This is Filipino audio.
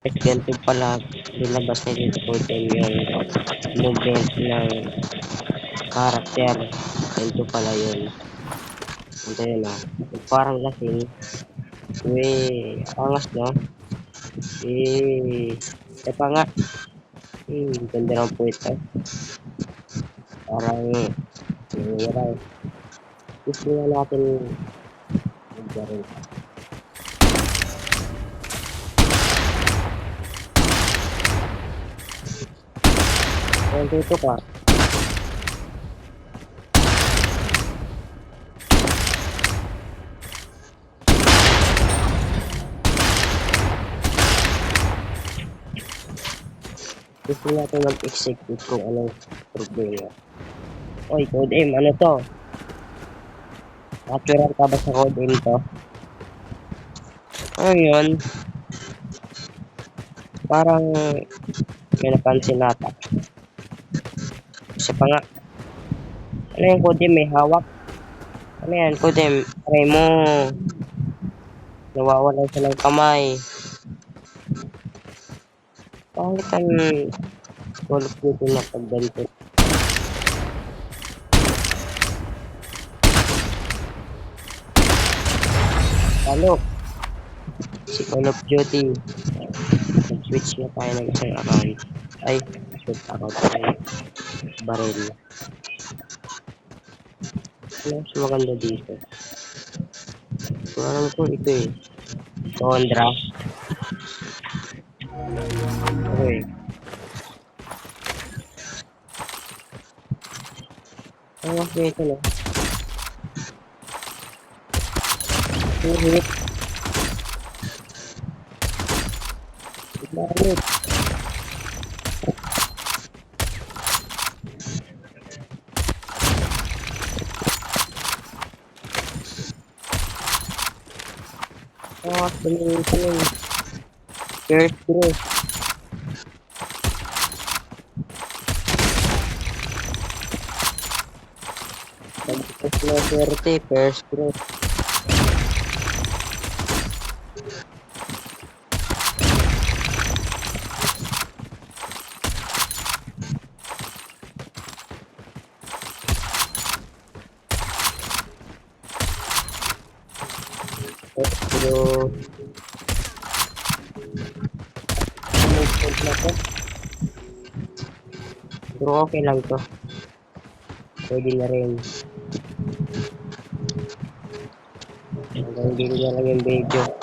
Ganito pala nilabas ni dito po yung movement ng karakter. Ganito pala yun. Ito yun parang lasing. Uy, angas no? Ito pa nga. Ganda lang po ito. Parang nangyayari. Gusto nga natin magdarin. Dito ka. Gusto natin mag-execute kung anong problema. Oy, Code M, ano to? Natural ka ba sa Code M to? Ano yun? Parang may napansin nata. Isa pa nga. Ano yung Code M? May hawak? Ano yan, Code M? Try mo. Nawawalan siya ng kamay. Bakit ang Call of Duty na pagganto? Talo. Si Call of Duty. Nag-switch na tayo ng isang account. Ay, switch account tayo. Baril. Ano mas maganda dito? Parang ko ito eh. Sondra. Okay. Ang mas ito na. Hit. Bakit? Tuloy. First growth. Pagkas na swerte, first growth. First growth. Movement na to. Pero okay lang to. Pwede na rin. Hanggang hindi lang yung video.